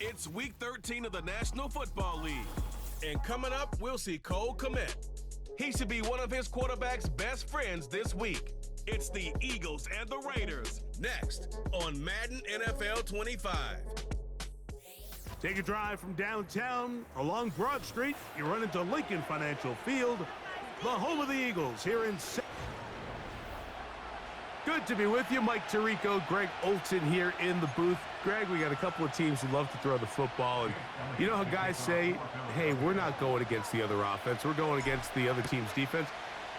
It's Week 13 of the National Football League. And coming up, we'll see Cole Kmet. He should be one of his quarterback's best friends this week. It's the Eagles and the Raiders, next on Madden NFL 25. Take a drive from downtown along Broad Street. You run into Lincoln Financial Field, the home of the Eagles here in... Good to be with you. Mike Tirico, Greg Olson here in the booth. Greg, we got a couple of teams who love to throw the football. And you know how guys say, hey, we're not going against the other offense. We're going against the other team's defense.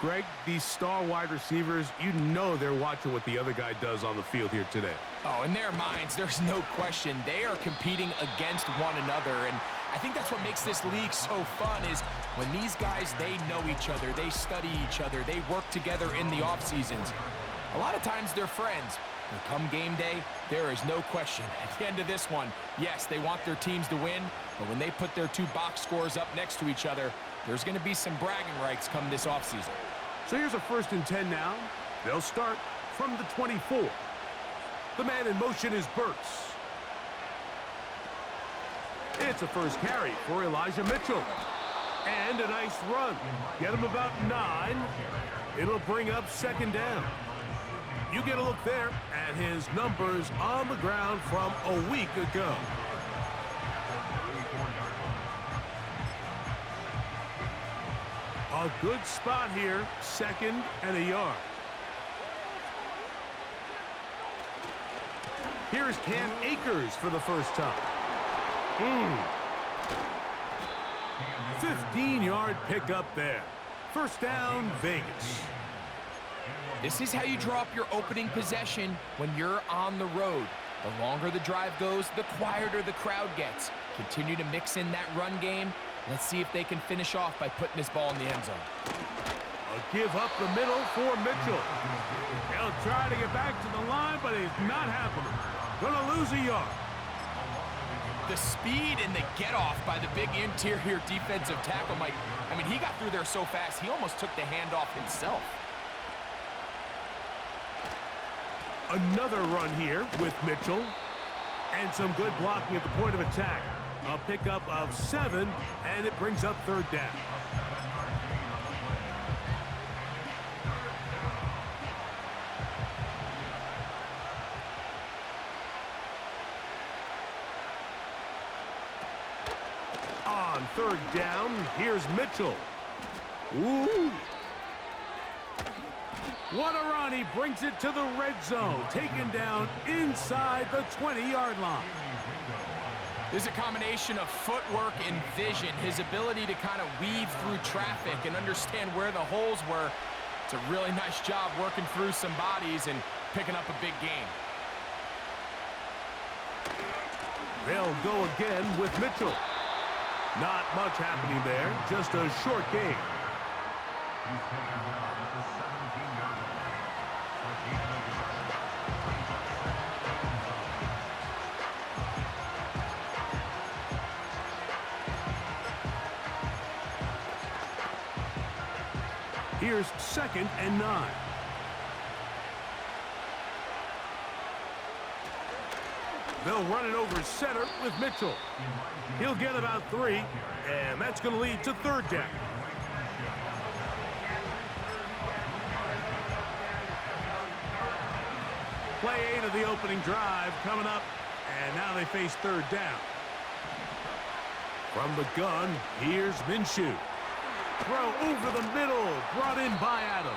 Greg, these star wide receivers, you know they're watching what the other guy does on the field here today. Oh, in their minds, there's no question. They are competing against one another. And I think that's what makes this league so fun is when these guys, they know each other. They study each other. They work together in the off seasons. A lot of times they're friends. But come game day, there is no question. At the end of this one, yes, they want their teams to win, but when they put their two box scores up next to each other, there's going to be some bragging rights come this offseason. So here's a 1st and 10 now. They'll start from the 24. The man in motion is Burks. It's a first carry for Elijah Mitchell. And a nice run. Get him about 9. It'll bring up 2nd down. You get a look there at his numbers on the ground from a week ago. A good spot here, 2nd and a yard. Here's Cam Akers for the first time. 15-yard pickup there. 1st down, Vegas. This is how you draw up your opening possession when you're on the road. The longer the drive goes, the quieter the crowd gets. Continue to mix in that run game. Let's see if they can finish off by putting this ball in the end zone. A give up the middle for Mitchell. He'll try to get back to the line, but it's not happening. Gonna lose a yard. The speed and the get-off by the big interior defensive tackle, Mike. I mean, he got through there so fast, he almost took the handoff himself. Another run here with Mitchell. And some good blocking at the point of attack. A pickup of 7, and it brings up 3rd down. On 3rd down, here's Mitchell. Ooh. What a run. He brings it to the red zone. Taken down inside the 20-yard line. There's a combination of footwork and vision, his ability to kind of weave through traffic and understand where the holes were. It's a really nice job working through some bodies and picking up a big gain. They'll go again with Mitchell. Not much happening there, just a short gain. Here's 2nd and 9. They'll run it over center with Mitchell. He'll get about 3, and that's going to lead to 3rd down. Play 8 of the opening drive coming up, and now they face 3rd down. From the gun, here's Minshew. Throw over the middle, brought in by Adams.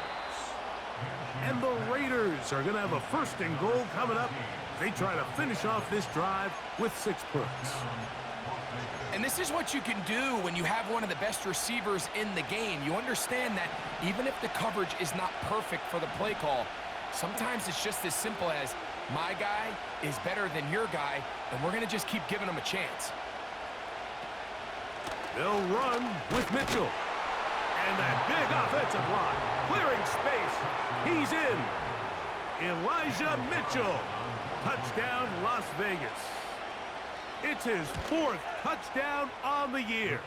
And the Raiders are going to have a 1st and goal coming up. They try to finish off this drive with 6 points. And this is what you can do when you have one of the best receivers in the game. You understand that even if the coverage is not perfect for the play call, sometimes it's just as simple as my guy is better than your guy, and we're going to just keep giving him a chance. They'll run with Mitchell. And that big offensive line, clearing space. He's in. Elijah Mitchell. Touchdown, Las Vegas. It's his 4th touchdown on the year.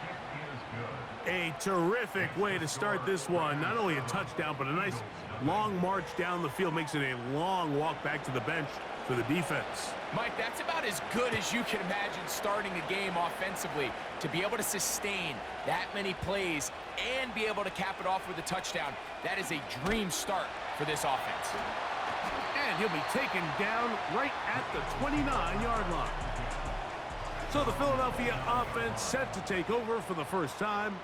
A terrific way to start this one. Not only a touchdown, but a nice long march down the field. Makes it a long walk back to the bench for the defense. Mike, that's about as good as you can imagine starting a game offensively. To be able to sustain that many plays and be able to cap it off with a touchdown, that is a dream start for this offense. And he'll be taken down right at the 29-yard line. So the Philadelphia offense set to take over for the first time.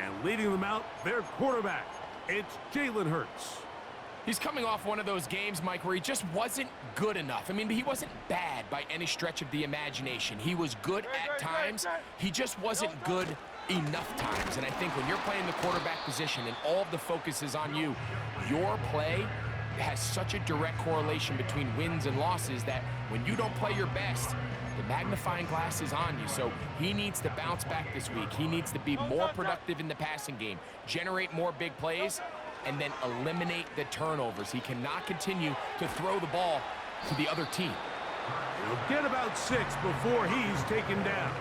And leading them out, their quarterback, it's Jalen Hurts. He's coming off one of those games, Mike, where he just wasn't good enough. I mean, he wasn't bad by any stretch of the imagination. He was good at times. He just wasn't good enough times. And I think when you're playing the quarterback position and all of the focus is on you, your play has such a direct correlation between wins and losses that when you don't play your best, the magnifying glass is on you. So he needs to bounce back this week. He needs to be more productive in the passing game, generate more big plays, and then eliminate the turnovers. He cannot continue to throw the ball to the other team. He'll get about 6 before he's taken down.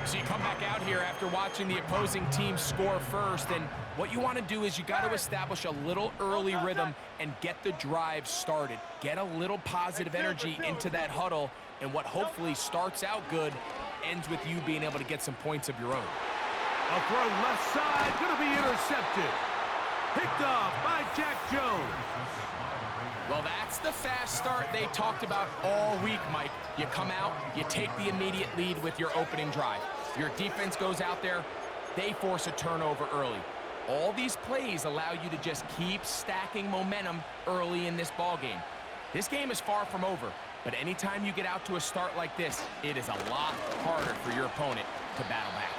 So you come back out here after watching the opposing team score first, and what you want to do is you got to establish a little early rhythm and get the drive started. Get a little positive energy into that huddle, and what hopefully starts out good ends with you being able to get some points of your own. A throw left side, going to be intercepted. Picked off by Jack Jones. Well, that's the fast start they talked about all week, Mike. You come out, you take the immediate lead with your opening drive. Your defense goes out there, they force a turnover early. All these plays allow you to just keep stacking momentum early in this ball game. This game is far from over, but anytime you get out to a start like this, it is a lot harder for your opponent to battle back.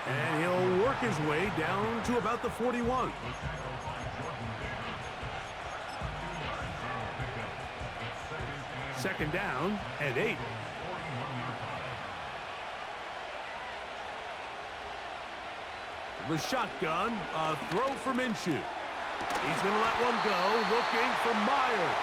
And he'll work his way down to about the 41. Second down and 8. The shotgun, a throw for Minshew. He's going to let one go, looking for Myers.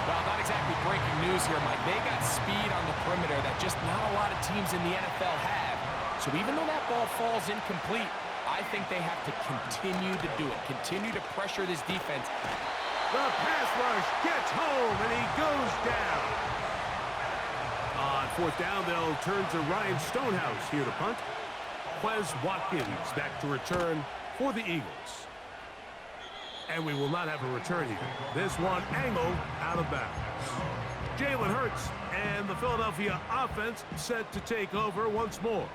Well, not exactly breaking news here, Mike. They got speed on the perimeter that just not a lot of teams in the NFL have. So even though that ball falls incomplete, I think they have to continue to do it. Continue to pressure this defense. The pass rush gets home, and he goes down. On fourth down, they'll turn to Ryan Stonehouse here to punt. Quez Watkins back to return for the Eagles. And we will not have a return here. This one angled out of bounds. Jalen Hurts and the Philadelphia offense set to take over once more.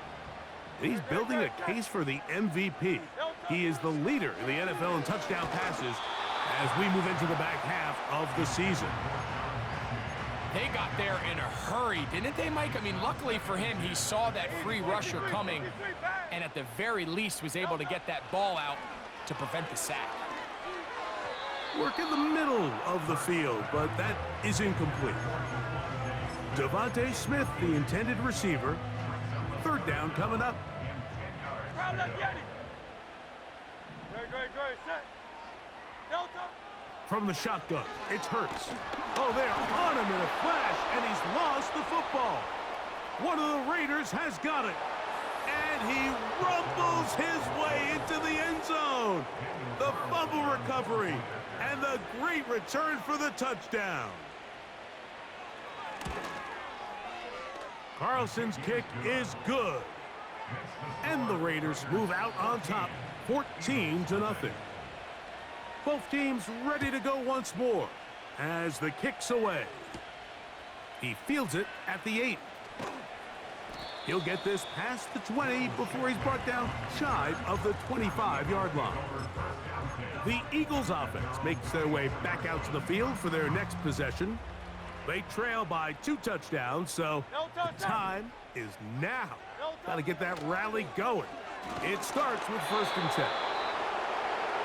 He's building a case for the MVP. He is the leader in the NFL in touchdown passes as we move into the back half of the season. They got there in a hurry, didn't they, Mike? I mean, luckily for him, he saw that free rusher coming and at the very least was able to get that ball out to prevent the sack. Work in the middle of the field, but that is incomplete. Devontae Smith, the intended receiver. Third down coming up. From the shotgun, it's Hurts. Oh, they're on him in a flash, and he's lost the football. One of the Raiders has got it. And he rumbles his way into the end zone. The fumble recovery and the great return for the touchdown. Carlson's kick is good. And the Raiders move out on top, 14-0. Both teams ready to go once more as the kick's away. He fields it at the 8. He'll get this past the 20 before he's brought down shy of the 25-yard line. The Eagles offense makes their way back out to the field for their next possession. They trail by 2 touchdowns, so the time is now. Got to get that rally going. It starts with 1st and 10.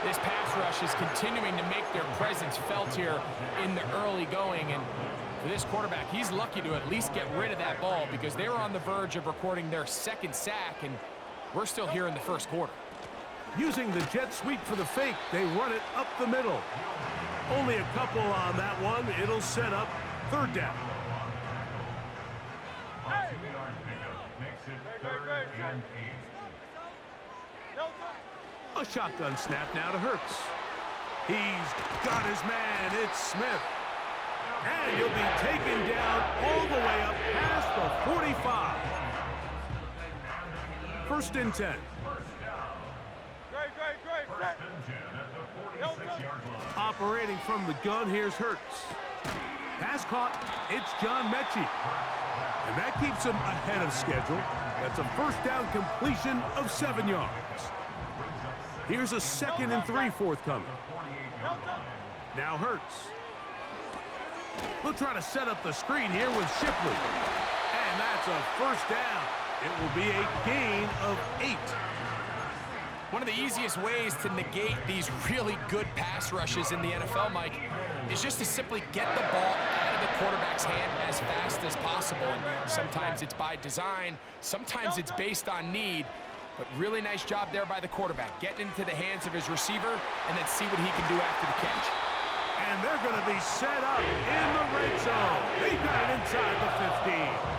This pass rush is continuing to make their presence felt here in the early going, and for this quarterback, he's lucky to at least get rid of that ball because they were on the verge of recording their 2nd sack, and we're still here in the 1st quarter. Using the jet sweep for the fake, they run it up the middle. Only a couple on that one. It'll set up 3rd down. A shotgun snap now to Hurts. He's got his man. It's Smith. And he'll be taken down all the way up past the 45. First and 10. Operating from the gun, here's Hurts. Pass caught, it's John Mechie. And that keeps him ahead of schedule. That's a first down completion of 7 yards. Here's a 2nd and 3 forthcoming. Now Hurts. We'll try to set up the screen here with Shipley. And that's a first down. It will be a gain of 8. One of the easiest ways to negate these really good pass rushes in the NFL, Mike, is just to simply get the ball out of the quarterback's hand as fast as possible. And sometimes it's by design, sometimes it's based on need. But really nice job there by the quarterback, getting into the hands of his receiver and then see what he can do after the catch. And they're going to be set up in the red zone. They got it inside the 15.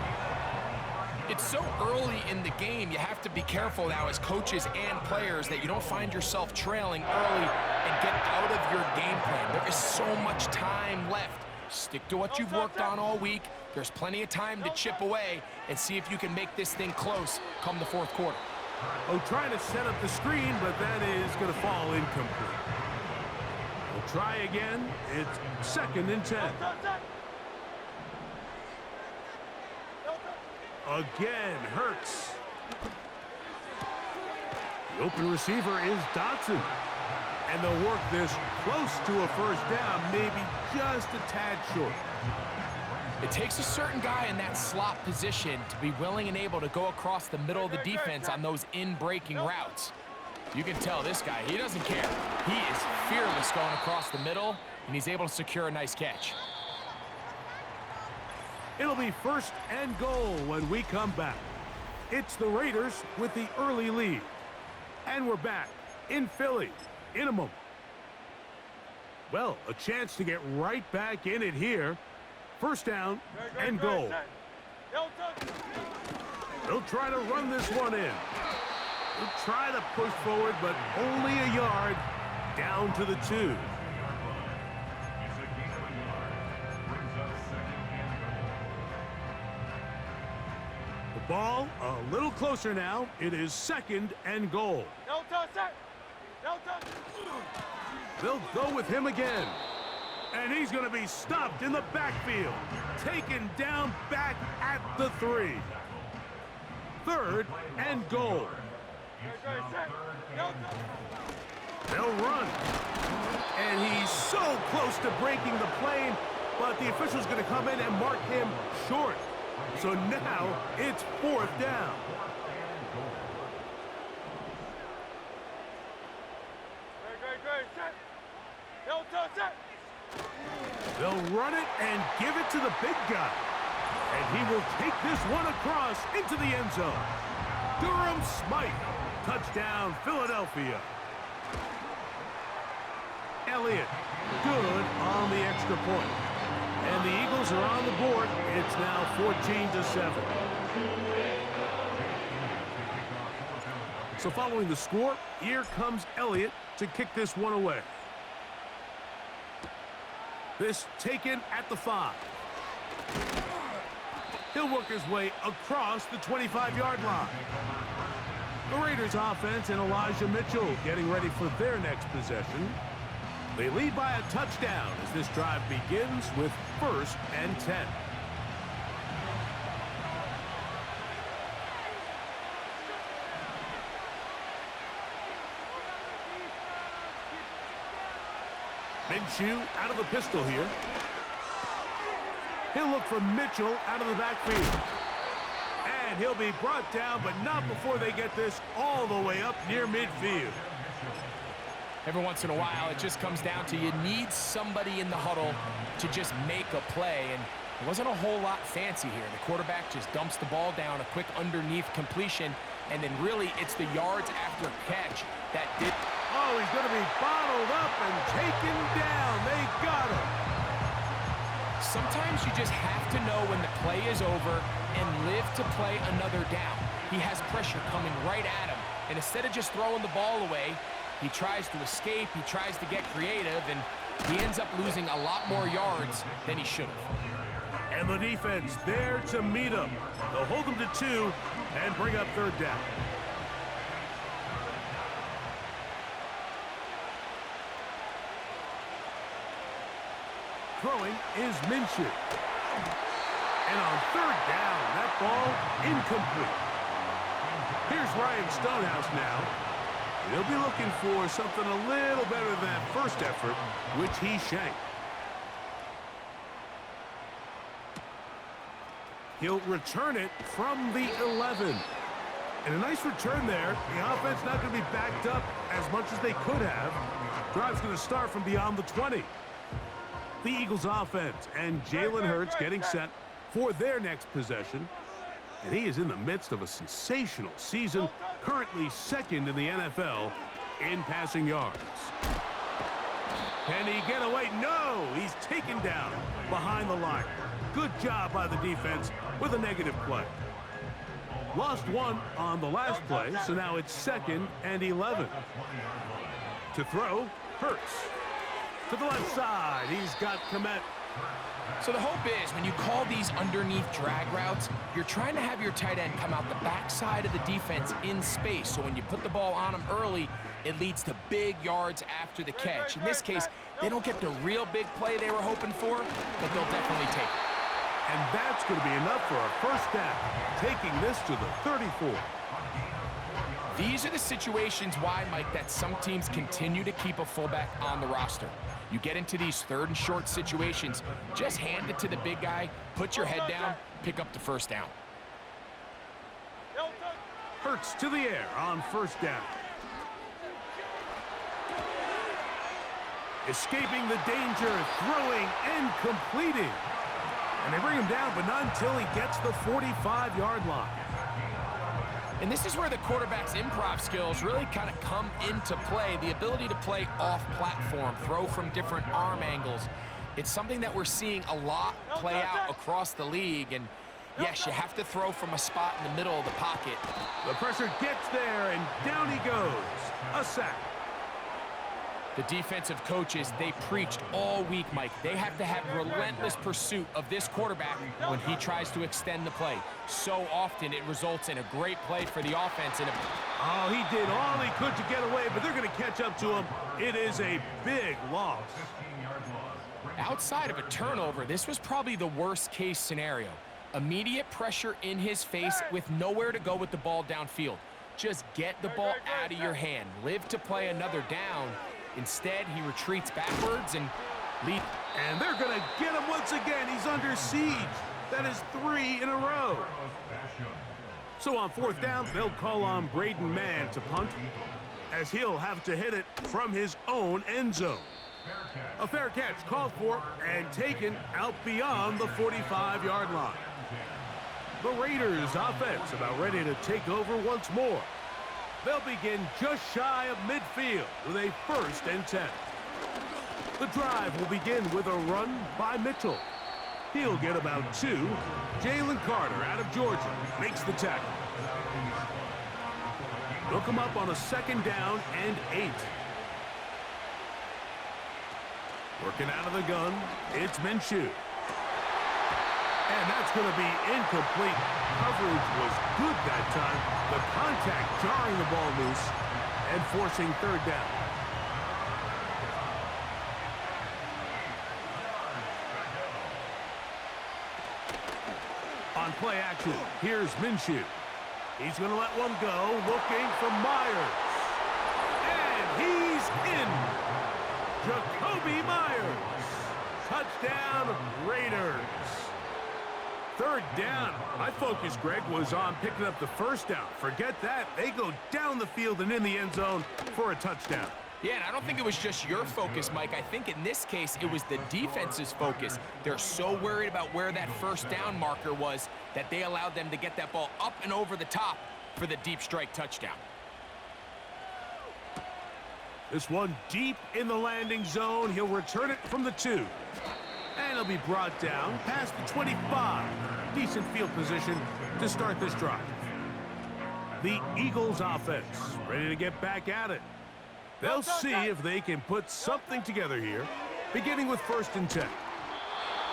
It's so early in the game, you have to be careful now as coaches and players that you don't find yourself trailing early and get out of your game plan. There is so much time left. Stick to what you've worked on all week. There's plenty of time to chip away and see if you can make this thing close come the fourth quarter. Oh, trying to set up the screen, but that is going to fall incomplete. We'll try again. It's 2nd and 10. Again, Hurts. The open receiver is Dotson. And they'll work this close to a first down, maybe just a tad short. It takes a certain guy in that slot position to be willing and able to go across the middle of the defense on those in-breaking routes. You can tell this guy, he doesn't care. He is fearless going across the middle, and he's able to secure a nice catch. It'll be 1st and goal when we come back. It's the Raiders with the early lead. And we're back in Philly in a moment. Well, a chance to get right back in it here. 1st down and goal. They'll try to run this one in. They'll try to push forward, but only a yard down to the 2. Ball a little closer now. It is 2nd and goal. They'll go with him again. And he's going to be stopped in the backfield. Taken down back at the 3. 3rd and goal. They'll run. And he's so close to breaking the plane, but the official's going to come in and mark him short. So now it's 4th down. They'll run it and give it to the big guy. And he will take this one across into the end zone. Durham Smythe. Touchdown, Philadelphia. Elliott, good on the extra point. And the Eagles are on the board. It's now 14-7. So following the score, here comes Elliott to kick this one away. This taken at the 5. He'll work his way across the 25-yard line. The Raiders offense and Elijah Mitchell getting ready for their next possession. They lead by a touchdown as this drive begins with 1st and 10. Minshew out of the pistol here. He'll look for Mitchell out of the backfield. And he'll be brought down, but not before they get this all the way up near midfield. Every once in a while, it just comes down to you need somebody in the huddle to just make a play. And it wasn't a whole lot fancy here. The quarterback just dumps the ball down, a quick underneath completion, and then really it's the yards after catch that did. Oh, he's going to be bottled up and taken down. They got him. Sometimes you just have to know when the play is over and live to play another down. He has pressure coming right at him. And instead of just throwing the ball away, He tries to escape, he tries to get creative, and he ends up losing a lot more yards than he should have. And the defense there to meet him. They'll hold him to 2 and bring up third down. Throwing is Minshew. And on third down, that ball incomplete. Here's Ryan Stonehouse now. He'll be looking for something a little better than that first effort, which he shanked. He'll return it from the 11. And a nice return there. The offense not going to be backed up as much as they could have. Drive's going to start from beyond the 20. The Eagles offense and Jalen Hurts getting set for their next possession. And he is in the midst of a sensational season, currently second in the NFL in passing yards. Can he get away? No! He's taken down behind the line. Good job by the defense with a negative play. Lost 1 on the last play, so now it's 2nd and 11. To throw, Hurts. To the left side, he's got Komet. So the hope is when you call these underneath drag routes, you're trying to have your tight end come out the backside of the defense in space. So when you put the ball on him early, it leads to big yards after the catch. In this case, they don't get the real big play they were hoping for, but they'll definitely take it. And that's going to be enough for a first down, taking this to the 34. These are the situations why, Mike, that some teams continue to keep a fullback on the roster. You get into these 3rd and short situations, just hand it to the big guy, put your head down, pick up the first down. Hurts to the air on first down. Escaping the danger, throwing and completing. And they bring him down, but not until he gets the 45-yard line. And this is where the quarterback's improv skills really kind of come into play. The ability to play off-platform, throw from different arm angles. It's something that we're seeing a lot play out across the league. And yes, you have to throw from a spot in the middle of the pocket. The pressure gets there, and down he goes. A sack. The defensive coaches, they preached all week, Mike. They have to have relentless pursuit of this quarterback when he tries to extend the play. So often it results in a great play for the offense. Oh, he did all he could to get away, but they're going to catch up to him. It is a big loss. Outside of a turnover, this was probably the worst-case scenario. Immediate pressure in his face with nowhere to go with the ball downfield. Just get the ball out of your hand. Live to play another down. Instead, he retreats backwards and leads. And they're going to get him once again. He's under siege. That is 3 in a row. So on 4th down, they'll call on Braden Mann to punt, as he'll have to hit it from his own end zone. A fair catch called for and taken out beyond the 45-yard line. The Raiders offense about ready to take over once more. They'll begin just shy of midfield with a 1st and 10. The drive will begin with a run by Mitchell. He'll get about 2. Jalen Carter out of Georgia makes the tackle. They'll come up on a 2nd down and 8. Working out of the gun, it's Minshew. And that's going to be incomplete. Coverage was good that time. The contact jarring the ball loose and forcing 3rd down. On play action, here's Minshew. He's going to let one go, looking for Myers. And he's in. Jacoby Myers. Touchdown, Raiders. 3rd down. My focus, Greg, was on picking up the 1st down. Forget that. They go down the field and in the end zone for a touchdown. Yeah, and I don't think it was just your focus, Mike. I think in this case, it was the defense's focus. They're so worried about where that 1st down marker was that they allowed them to get that ball up and over the top for the deep strike touchdown. This one deep in the landing zone. He'll return it from the 2. And he'll be brought down past the 25. Decent field position to start this drive. The Eagles offense ready to get back at it. They'll see if they can put something together here, beginning with 1st and 10.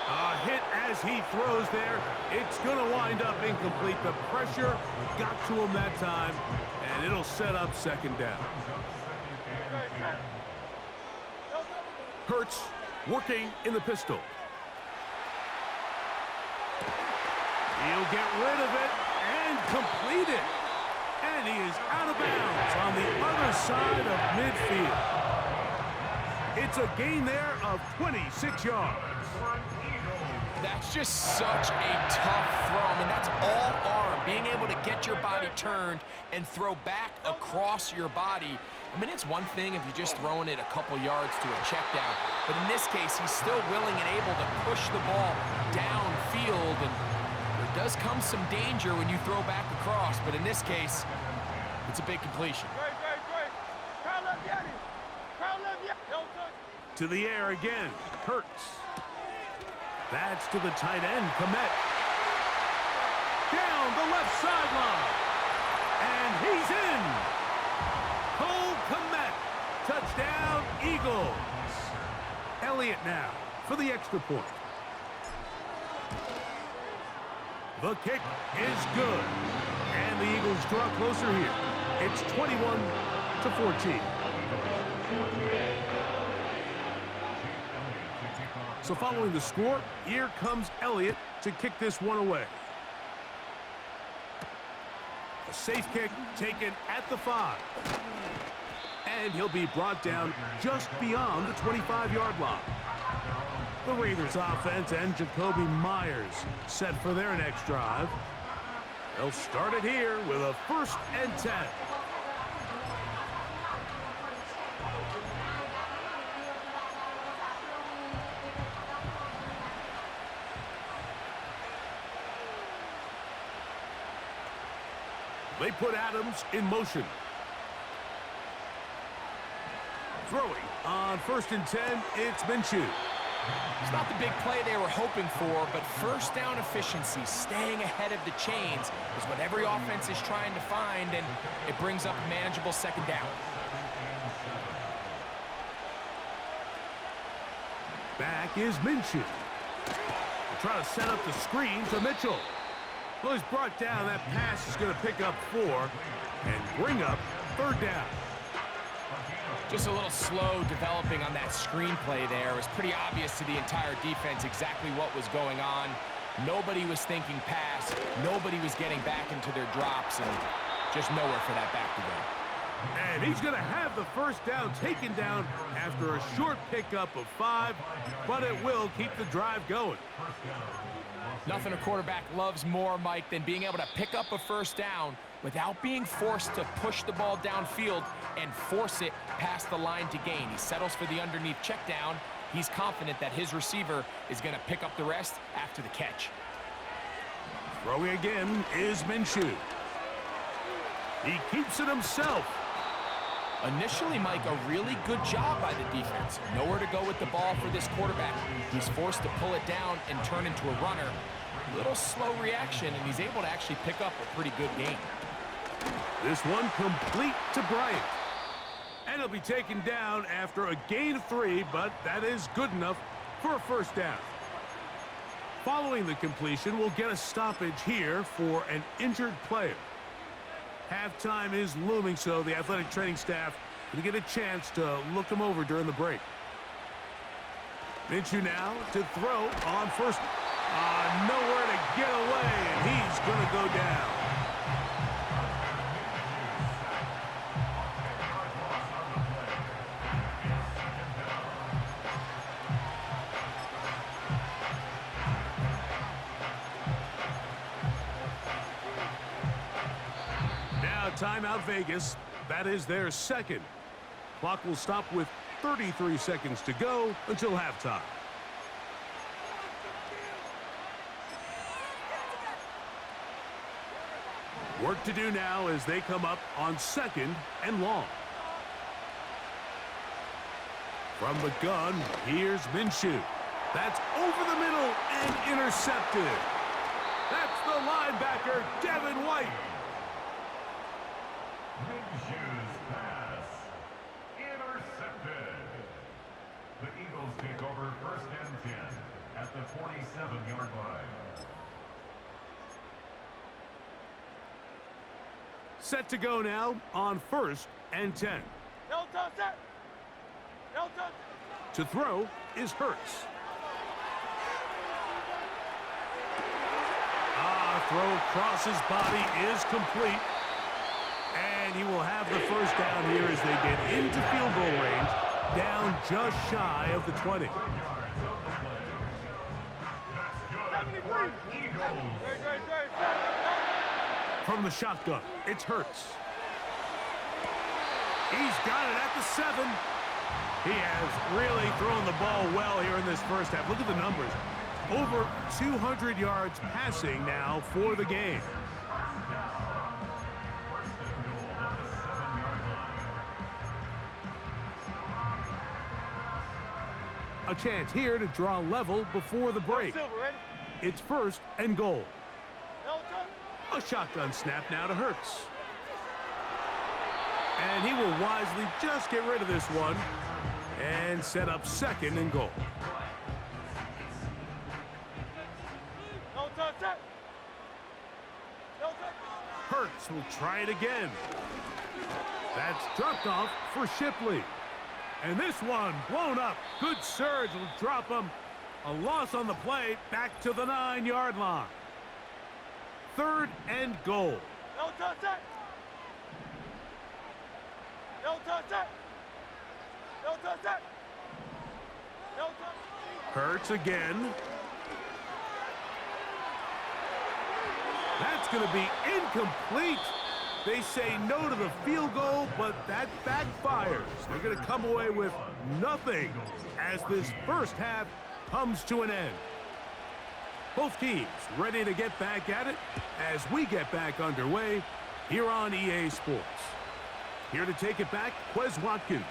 A hit as he throws there. It's going to wind up incomplete. The pressure got to him that time, and it'll set up 2nd down. Hurts working in the pistol. He'll get rid of it and complete it. And he is out of bounds on the other side of midfield. It's a gain there of 26 yards. That's just such a tough throw. I mean, that's all arm. Being able to get your body turned and throw back across your body. I mean, it's one thing if you're just throwing it a couple yards to a check down. But in this case, he's still willing and able to push the ball downfield. And there does come some danger when you throw back across. But in this case, it's a big completion. To the air again. Hurts. That's to the tight end, Komet. Down the left sideline. And he's in. Cole Komet. Touchdown, Eagles. Elliott now for the extra point. The kick is good. And the Eagles draw closer here. It's 21-14. So following the score, here comes Elliott to kick this one away. A safe kick taken at the 5. And he'll be brought down just beyond the 25-yard line. The Raiders offense and Jacoby Myers set for their next drive. They'll start it here with a 1st and 10. They put Adams in motion. Throwing on 1st and 10, it's Minshew. It's not the big play they were hoping for, but 1st down efficiency, staying ahead of the chains, is what every offense is trying to find, and it brings up a manageable 2nd down. Back is Minshew. They'll try to set up the screen to Mitchell. Well, he's brought down. That pass is going to pick up 4 and bring up 3rd down. Just a little slow developing on that screenplay there. It was pretty obvious to the entire defense exactly what was going on. Nobody was thinking pass. Nobody was getting back into their drops, and just nowhere for that back to go. And he's going to have the 1st down taken down after a short pickup of 5, but it will keep the drive going. Nothing a quarterback loves more, Mike, than being able to pick up a 1st down without being forced to push the ball downfield and force it past the line to gain. He settles for the underneath check down. He's confident that his receiver is going to pick up the rest after the catch. Throwing again is Minshew. He keeps it himself. Initially, Mike, a really good job by the defense. Nowhere to go with the ball for this quarterback. He's forced to pull it down and turn into a runner. Little slow reaction, and he's able to actually pick up a pretty good gain. This one complete to Bryant. And he'll be taken down after a gain of 3, but that is good enough for a 1st down. Following the completion, we'll get a stoppage here for an injured player. Halftime is looming, so the athletic training staff will get a chance to look him over during the break. Minshew now to throw on 1st. Nowhere to get away, and he's going to go down. Now timeout Vegas. That is their 2nd. Clock will stop with 33 seconds to go until halftime. Work to do now as they come up on 2nd and long. From the gun, here's Minshew. That's over the middle and intercepted. That's the linebacker, Devin White. Minshew's pass take over 1st and 10 at the 47-yard line. Set to go now on 1st and 10. To throw is Hurts. Throw across his body is complete. And he will have the first down here as they get into field goal range, down just shy of the 20. From the shotgun, it's Hurts. He's got it at the 7. He has really thrown the ball well here in this first half. Look at the numbers. Over 200 yards passing now for the game. A chance here to draw level before the break. It's 1st and goal. A shotgun snap now to Hurts. And he will wisely just get rid of this one and set up 2nd and goal. Hurts will try it again. That's dropped off for Shipley. And this one blown up. Good surge will drop him. A loss on the play, back to the 9-yard line. 3rd and goal. Hurts again. That's going to be incomplete. They say no to the field goal, but that backfires. They're going to come away with nothing as this first half comes to an end. Both teams ready to get back at it as we get back underway here on EA Sports. Here to take it back, Quez Watkins.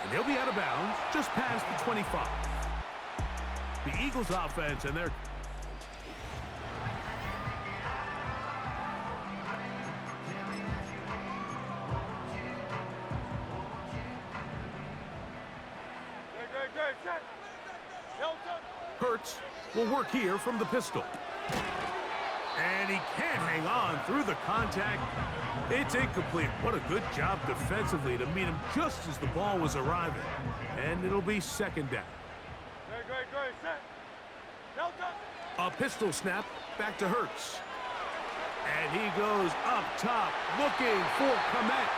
And he'll be out of bounds just past the 25. The Eagles offense and their Hurts will work here from the pistol. And he can't hang on through the contact. It's incomplete. What a good job defensively to meet him just as the ball was arriving. And it'll be 2nd down. A pistol snap back to Hurts. And he goes up top looking for Komet.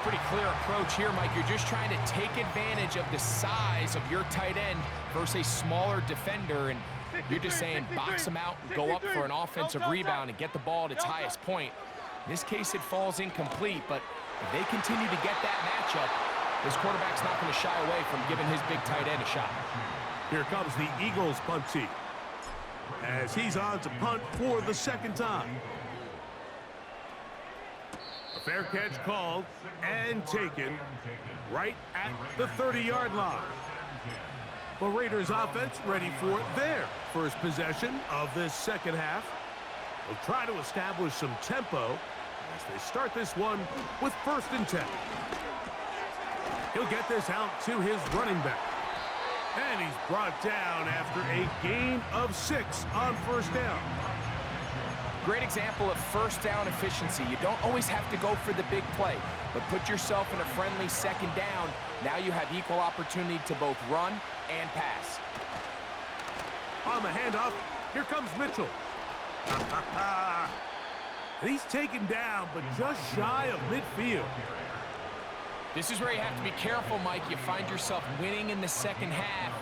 Pretty clear approach here, Mike. You're just trying to take advantage of the size of your tight end versus a smaller defender, and you're just saying box him out, go up for an offensive rebound, and get the ball at its highest point. In this case, it falls incomplete, but if they continue to get that matchup, this quarterback's not going to shy away from giving his big tight end a shot. Here comes the Eagles punt team as he's on to punt for the 2nd time. A fair catch called and taken right at the 30-yard line. The Raiders offense ready for their first possession of this second half. They'll try to establish some tempo as they start this one with 1st and 10. He'll get this out to his running back. And he's brought down after a gain of 6 on 1st down. Great example of 1st down efficiency. You don't always have to go for the big play, but put yourself in a friendly 2nd down. Now you have equal opportunity to both run and pass. On the handoff, here comes Mitchell. He's taken down, but just shy of midfield. This is where you have to be careful, Mike. You find yourself winning in the 2nd half.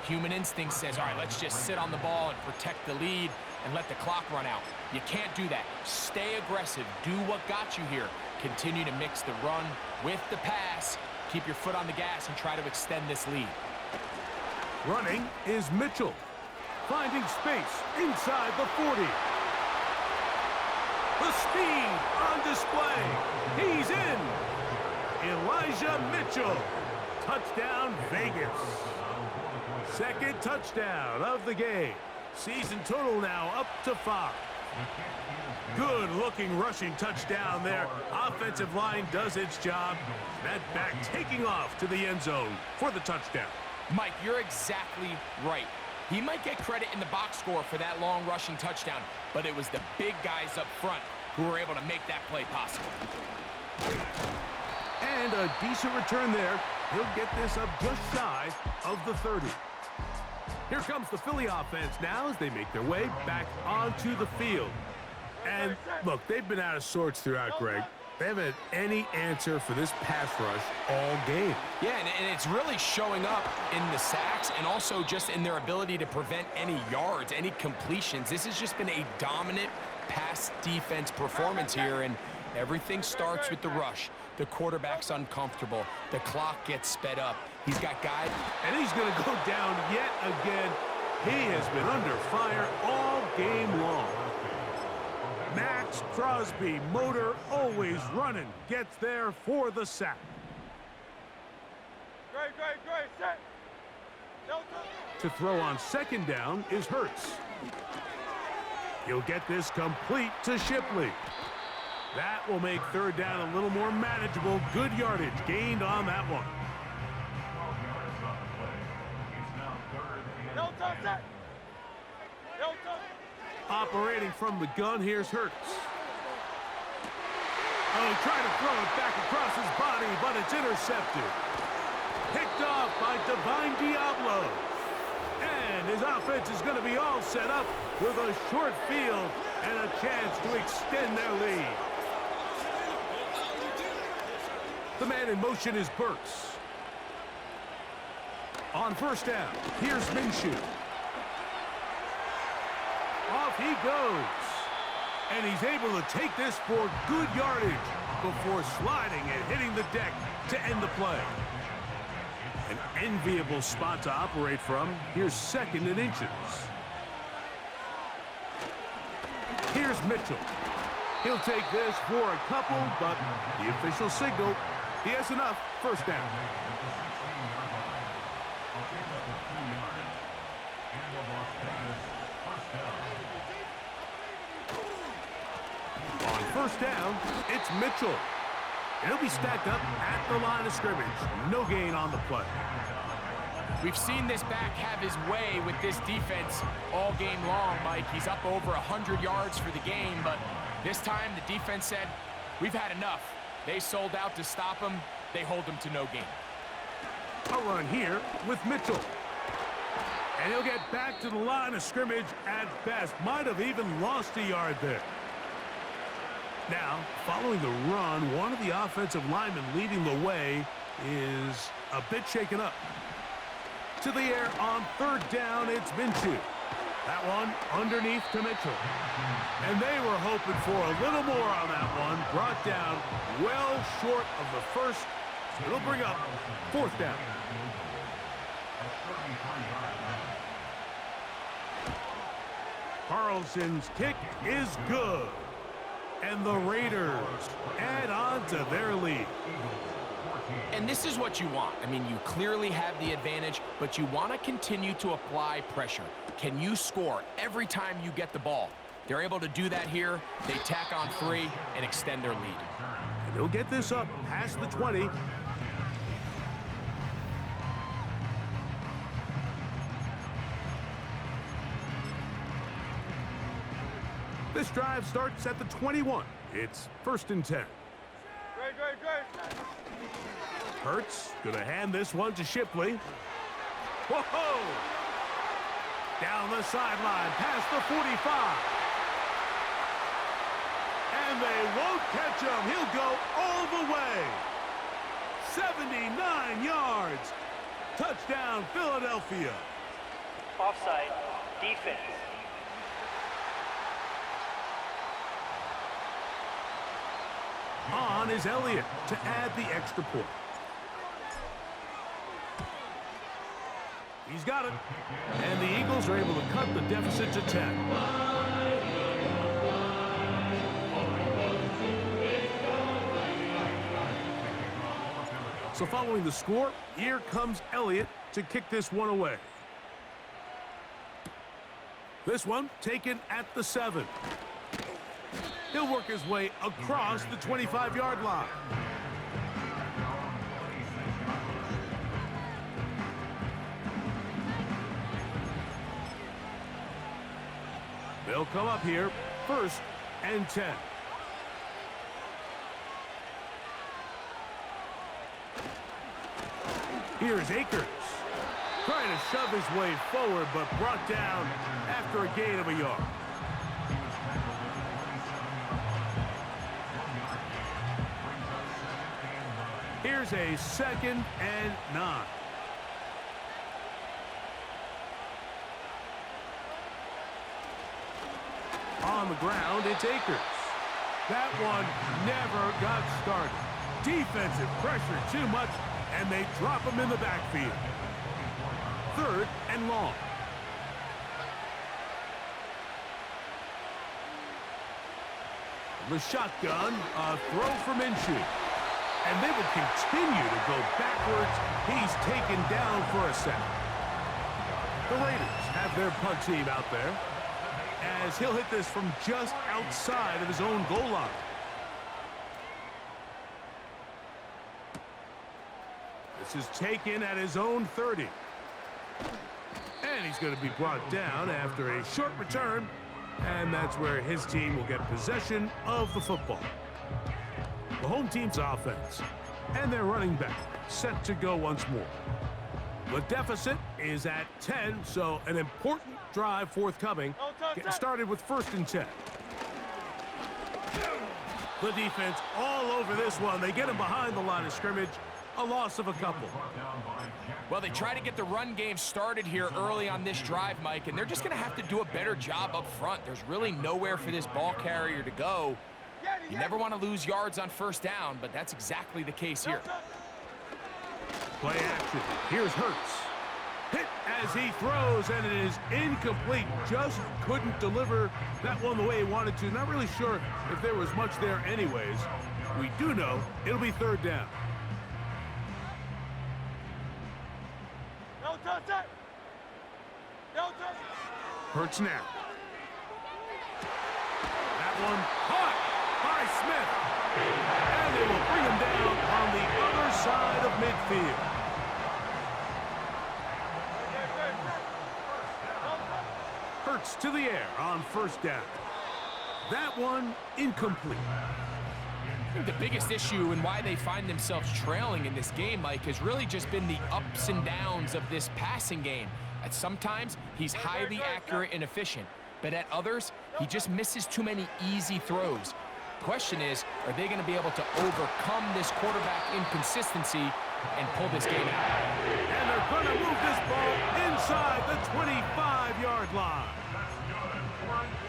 Human instinct says, all right, let's just sit on the ball and protect the lead and let the clock run out. You can't do that. Stay aggressive. Do what got you here. Continue to mix the run with the pass. Keep your foot on the gas and try to extend this lead. Running is Mitchell, finding space inside the 40. The speed on display. He's in. Elijah Mitchell. Touchdown, Vegas. 2nd touchdown of the game. Season total now up to 5. Good-looking rushing touchdown there. Offensive line does its job. That back taking off to the end zone for the touchdown. Mike, you're exactly right. He might get credit in the box score for that long rushing touchdown, but it was the big guys up front who were able to make that play possible. And a decent return there. He'll get this up just shy of the 30. Here comes the Philly offense now as they make their way back onto the field. And look, they've been out of sorts throughout, Greg. They haven't had any answer for this pass rush all game. Yeah, and it's really showing up in the sacks and also just in their ability to prevent any yards, any completions. This has just been a dominant pass defense performance here, and everything starts with the rush. The quarterback's uncomfortable. The clock gets sped up. He's got guys. And he's going to go down yet again. He has been under fire all game long. Max Crosby, motor always running, gets there for the sack. Great, set. To throw on second down is Hurts. He'll get this complete to Shipley. That will make third down a little more manageable. Good yardage gained on that one. Operating from the gun, here's Hurts. Oh, he tried to throw it back across his body, but it's intercepted. Picked off by Divine Diablo. And his offense is going to be all set up with a short field and a chance to extend their lead. The man in motion is Burks. On first down, here's Minshew. Off he goes. And he's able to take this for good yardage before sliding and hitting the deck to end the play. An enviable spot to operate from. Here's second and inches. Here's Mitchell. He'll take this for a couple, but the official signal, he has enough. First down. On first down, it's Mitchell. He'll be stacked up at the line of scrimmage. No gain on the play. We've seen this back have his way with this defense all game long, Mike. He's up over 100 yards for the game, but this time the defense said, we've had enough. They sold out to stop him. They hold him to no gain. A run here with Mitchell. And he'll get back to the line of scrimmage at best. Might have even lost a yard there. Now, following the run, one of the offensive linemen leading the way is a bit shaken up. To the air on third down, it's Minshew. That one underneath to Mitchell. And they were hoping for a little more on that one. Brought down well short of the first. So it'll bring up fourth down. Carlson's kick is good. And the Raiders add on to their lead. And this is what you want. I mean, you clearly have the advantage, but you want to continue to apply pressure. Can you score every time you get the ball? They're able to do that here. They tack on 3 and extend their lead. And they'll get this up past the 20. This drive starts at the 21. It's first and 10. Great. Hurts gonna hand this one to Shipley. Whoa! Down the sideline, past the 45. And they won't catch him. He'll go all the way. 79 yards. Touchdown, Philadelphia. Offside, defense. On is Elliott to add the extra point. He's got it. And the Eagles are able to cut the deficit to 10. So following the score, here comes Elliott to kick this one away. This one taken at the 7. He'll work his way across the 25-yard line. They'll come up here, 1st and 10. Here's Akers. Trying to shove his way forward, but brought down after a gain of a yard. Here's a 2nd and 9. On the ground, it's Akers. That one never got started. Defensive pressure too much, and they drop him in the backfield. 3rd and long. The shotgun, a throw from Minshew. And they would continue to go backwards. He's taken down for a sack. The Raiders have their punt team out there, as he'll hit this from just outside of his own goal line. This is taken at his own 30. And he's going to be brought down after a short return, and that's where his team will get possession of the football. The home team's offense and their running back set to go once more. The deficit is at 10, so an important drive forthcoming. Getting started with 1st and 10. The defense all over this one. They get him behind the line of scrimmage. A loss of a couple. Well, they try to get the run game started here early on this drive, Mike, and they're just going to have to do a better job up front. There's really nowhere for this ball carrier to go. You never want to lose yards on 1st down, but that's exactly the case here. Play action. Here's Hurts. Hit as he throws, and it is incomplete. Just couldn't deliver that one the way he wanted to. Not really sure if there was much there anyways. We do know it'll be 3rd down. Hurts now. That one caught by Smith. And they will bring him down on the other side of midfield. Hurts to the air on 1st down. That one incomplete. I think the biggest issue and why they find themselves trailing in this game, Mike, has really just been the ups and downs of this passing game. At sometimes, he's highly accurate and efficient, but at others, he just misses too many easy throws. The question is, are they going to be able to overcome this quarterback inconsistency and pull this game out? And they're going to move this ball inside the 25-yard line.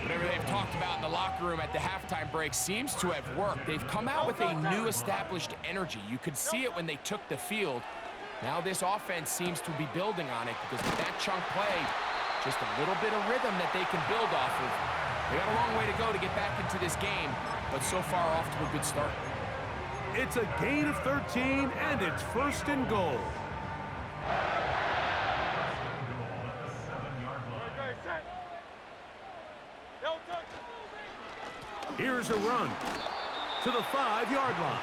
Whatever they've talked about in the locker room at the halftime break seems to have worked. They've come out with a new established energy. You could see it when they took the field. Now this offense seems to be building on it because with that chunk play, just a little bit of rhythm that they can build off of. They got a long way to go to get back into this game, but so far off to a good start. It's a gain of 13, and it's 1st and goal. Here's a run to the 5-yard line.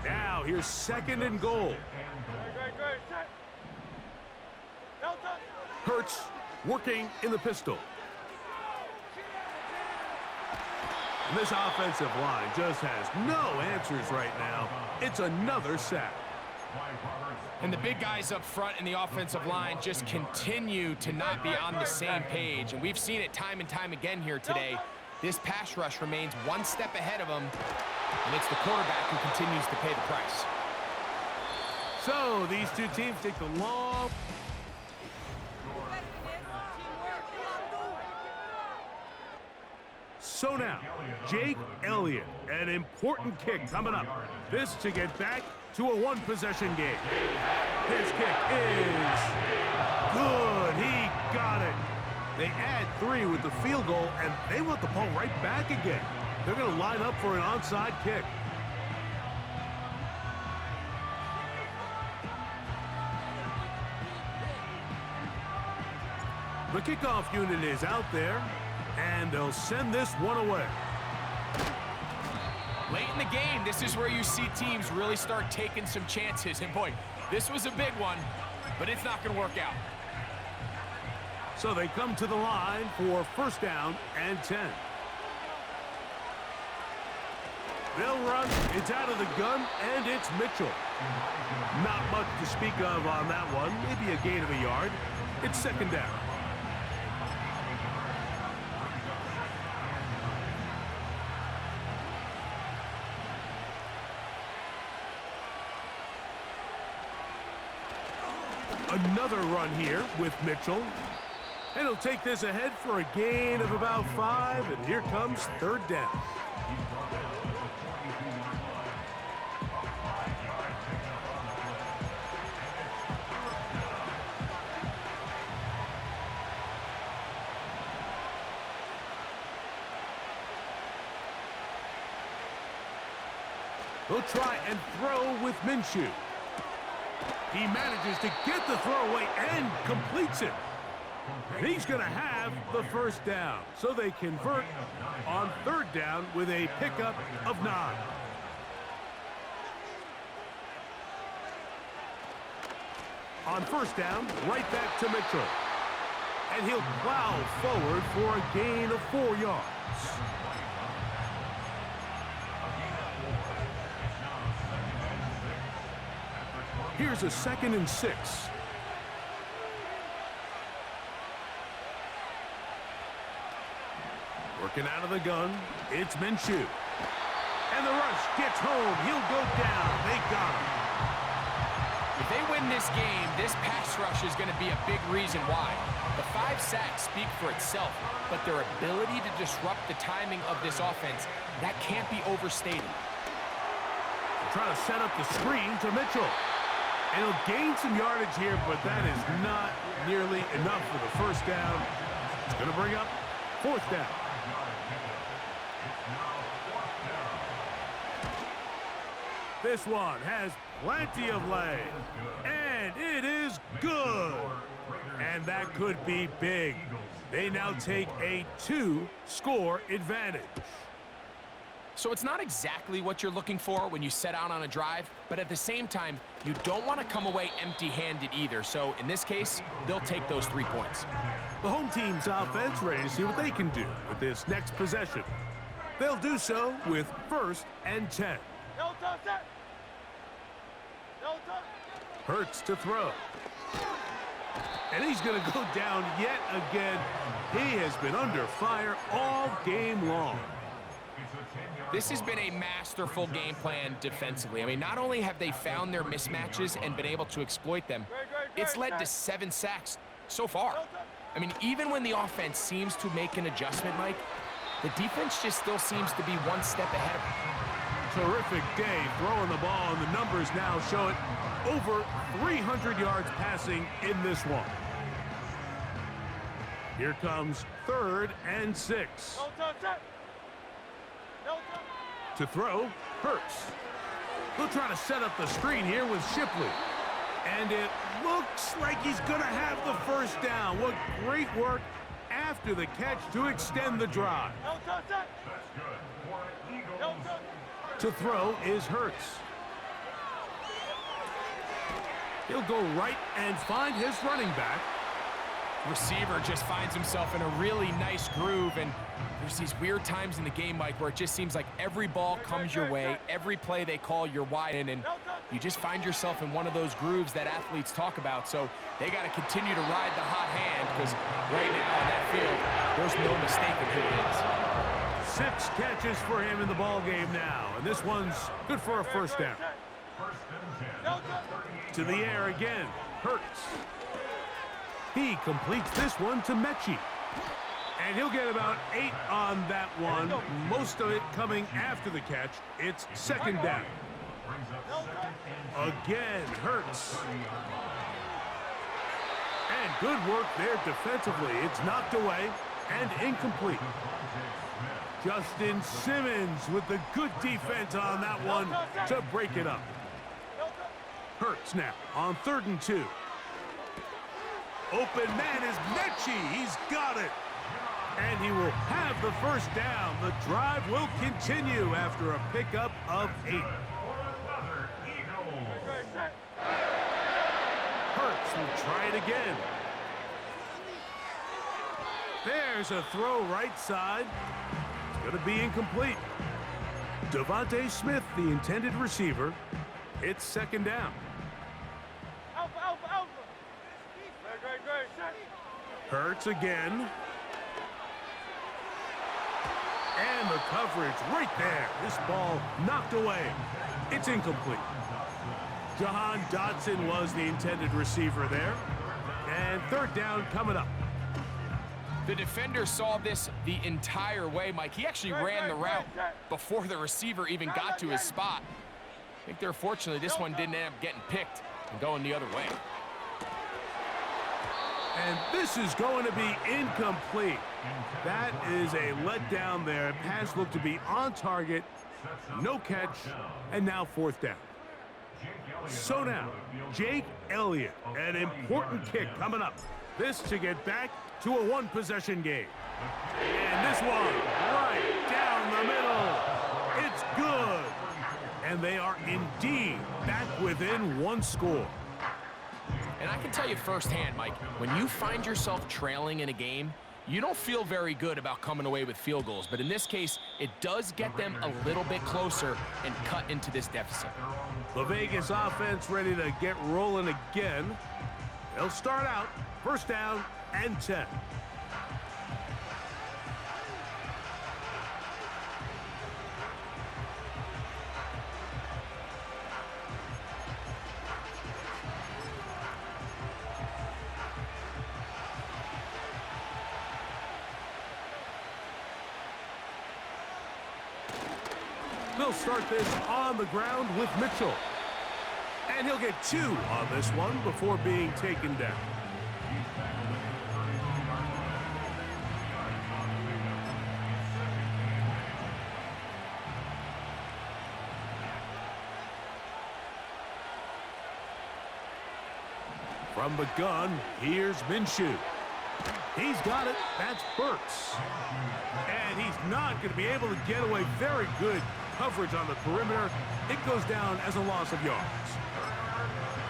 Now here's 2nd and goal. Hurts working in the pistol. And this offensive line just has no answers right now. It's another sack. And the big guys up front in the offensive line just continue to not be on the same page. And we've seen it time and time again here today. This pass rush remains one step ahead of them, and it's the quarterback who continues to pay the price. So these two teams take the long... So now, Jake Elliott, an important kick coming up. This to get back to a one-possession game. His kick is good. He got it. They add 3 with the field goal, and they want the ball right back again. They're going to line up for an onside kick. The kickoff unit is out there, and they'll send this one away. Late in the game, this is where you see teams really start taking some chances. And boy, this was a big one, but it's not going to work out. So they come to the line for first down and 10. They'll run. It's out of the gun, and it's Mitchell. Not much to speak of on that one. Maybe a gain of a yard. It's second down. Another run here with Mitchell. And he'll take this ahead for a gain of about 5, and here comes third down. He'll try and throw with Minshew. He manages to get the throw away and completes it. And he's going to have the first down. So they convert on third down with a pickup of 9. On first down, right back to Mitchell. And he'll plow forward for a gain of 4 yards. Here's a 2nd and 6. Working out of the gun, it's Minshew. And the rush gets home. He'll go down. They got him. If they win this game, this pass rush is going to be a big reason why. The 5 sacks speak for itself, but their ability to disrupt the timing of this offense, that can't be overstated. They're trying to set up the screen to Mitchell. And he'll gain some yardage here, but that is not nearly enough for the first down. It's going to bring up fourth down. This one has plenty of leg, and it is good. And that could be big. They now take a 2-score advantage. So it's not exactly what you're looking for when you set out on a drive, but at the same time, you don't want to come away empty-handed either. So in this case, they'll take those 3 points. The home team's offense ready to see what they can do with this next possession. They'll do so with 1st and 10. No touch that. No touch. Hurts to throw. And he's going to go down yet again. He has been under fire all game long. This has been a masterful game plan defensively. I mean, not only have they found their mismatches and been able to exploit them, it's led to 7 sacks so far. I mean, even when the offense seems to make an adjustment, Mike, the defense just still seems to be one step ahead of them. Terrific day throwing the ball, and the numbers now show it. Over 300 yards passing in this one. Here comes 3rd and 6. No touch that. No touch. To throw, Hurts. He'll try to set up the screen here with Shipley. And it looks like he's going to have the first down. What great work after the catch to extend the drive. No touch that. No touch. To throw is Hurts. He'll go right and find his running back. Receiver just finds himself in a really nice groove, and there's these weird times in the game, Mike, where it just seems like every ball comes your way, every play they call, you're wide in, and you just find yourself in one of those grooves that athletes talk about. So they got to continue to ride the hot hand, because right now on that field, there's no mistaking who it is. 6 catches for him in the ball game now, and this one's good for a first down. To the air again, Hurts. He completes this one to Mechie. And he'll get about 8 on that one, most of it coming after the catch. It's 2nd down. Again, Hurts. And good work there defensively. It's knocked away and incomplete. Justin Simmons with the good defense on that one to break it up. Hurts now on 3rd and 2. Open man is Mechie. He's got it. And he will have the first down. The drive will continue after a pickup of 8. Hurts will try it again. There's a throw right side. It's going to be incomplete. Devontae Smith, the intended receiver. It's second down. Alpha, alpha, alpha. Great. Hurts again. And the coverage right there. This ball knocked away. It's incomplete. Jahan Dotson was the intended receiver there. And third down coming up. The defender saw this the entire way, Mike. He actually ran the route before the receiver even got to his spot. I think they're fortunately this one didn't end up getting picked and going the other way. And this is going to be incomplete. That is a letdown there. Pass looked to be on target. No catch. And now fourth down. So now, Jake Elliott, an important kick coming up. This to get back to a one-possession game. And this one right down the middle. It's good. And they are indeed back within one score. And I can tell you firsthand, Mike, when you find yourself trailing in a game, you don't feel very good about coming away with field goals. But in this case, it does get them a little bit closer and cut into this deficit. The Vegas offense ready to get rolling again. They'll start out first down and 10. They'll start this on the ground with Mitchell. And he'll get 2 on this one before being taken down. From the gun, here's Minshew. He's got it. That's Burks. And he's not going to be able to get away. Very good coverage on the perimeter. It goes down as a loss of yards.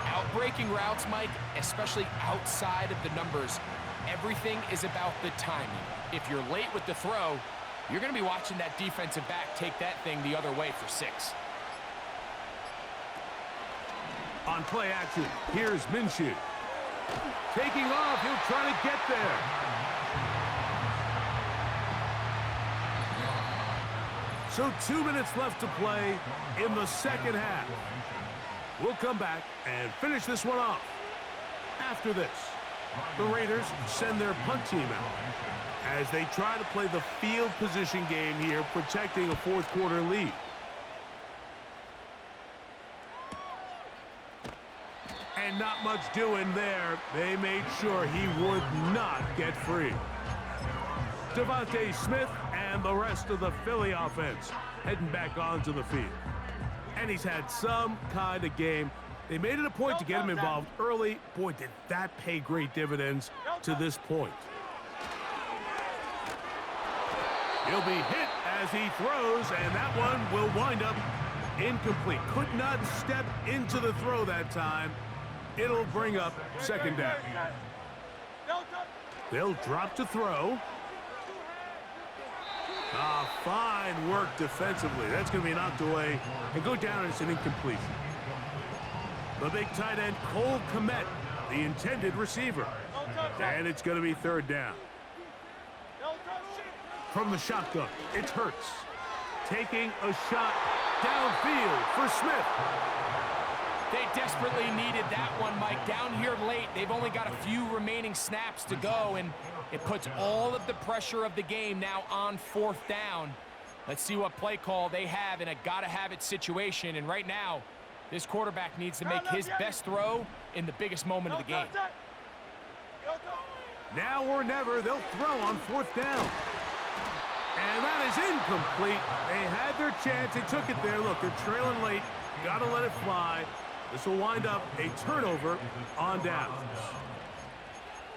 Outbreaking routes, Mike, especially outside of the numbers, everything is about the timing. If you're late with the throw, you're going to be watching that defensive back take that thing the other way for 6. On play action, here's Minshew. Taking off, he'll try to get there. So 2 minutes left to play in the second half. We'll come back and finish this one off. After this, the Raiders send their punt team out as they try to play the field position game here, protecting a fourth quarter lead. And not much doing there. They made sure he would not get free. Devontae Smith and the rest of the Philly offense heading back onto the field. And he's had some kind of game. They made it a point to get him involved early. Boy, did that pay great dividends to this point. He'll be hit as he throws, and that one will wind up incomplete. Could not step into the throw that time. It'll bring up second down. They'll drop to throw. Fine work defensively. That's going to be knocked away and go down as an incompletion. The big tight end, Cole Kmet, the intended receiver. And it's going to be third down. From the shotgun, it's Hurts. Taking a shot downfield for Smith. They desperately needed that one, Mike. Down here late, they've only got a few remaining snaps to go, and it puts all of the pressure of the game now on fourth down. Let's see what play call they have in a gotta-have-it situation, and right now, this quarterback needs to make his best throw in the biggest moment of the game. Now or never, they'll throw on fourth down. And that is incomplete. They had their chance. They took it there. Look, they're trailing late. Got to let it fly. This will wind up a turnover on downs.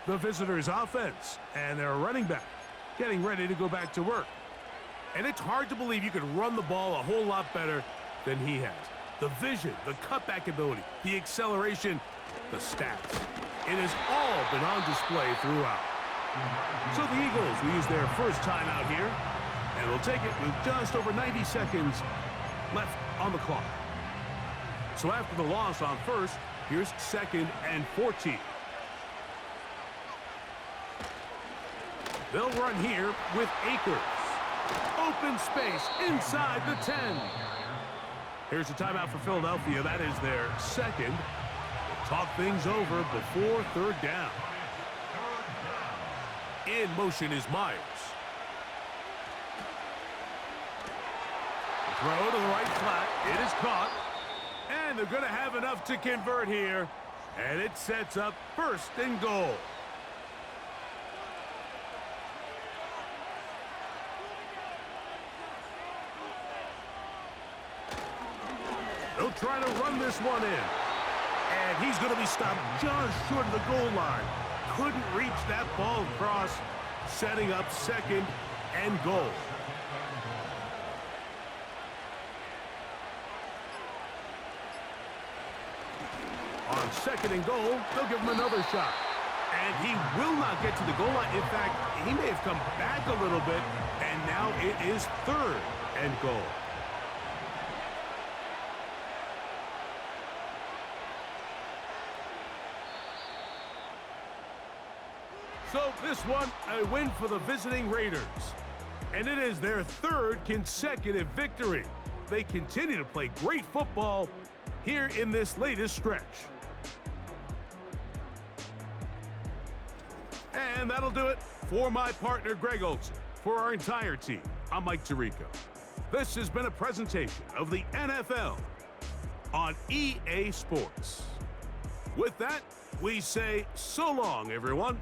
the visitors' offense, and their running back getting ready to go back to work. And it's hard to believe you could run the ball a whole lot better than he has. The vision, the cutback ability, the acceleration, the stats. It has all been on display throughout. So the Eagles will use their first timeout here, and will take it with just over 90 seconds left on the clock. So after the loss on first, here's 2nd and 14. They'll run here with Akers. Open space inside the 10. Here's a timeout for Philadelphia. That is their second. They'll talk things over before 3rd down. In motion is Myers. Throw to the right flat. It is caught. And they're going to have enough to convert here. And it sets up 1st and goal. They'll try to run this one in. And he's going to be stopped just short of the goal line. Couldn't reach that ball across, setting up 2nd and goal. On 2nd and goal, they'll give him another shot. And he will not get to the goal line. In fact, he may have come back a little bit, and now it is 3rd and goal. So this one, a win for the visiting Raiders. And it is their 3rd consecutive victory. They continue to play great football here in this latest stretch. And that'll do it for my partner, Greg Olson. For our entire team, I'm Mike Tirico. This has been a presentation of the NFL on EA Sports. With that, we say so long, everyone.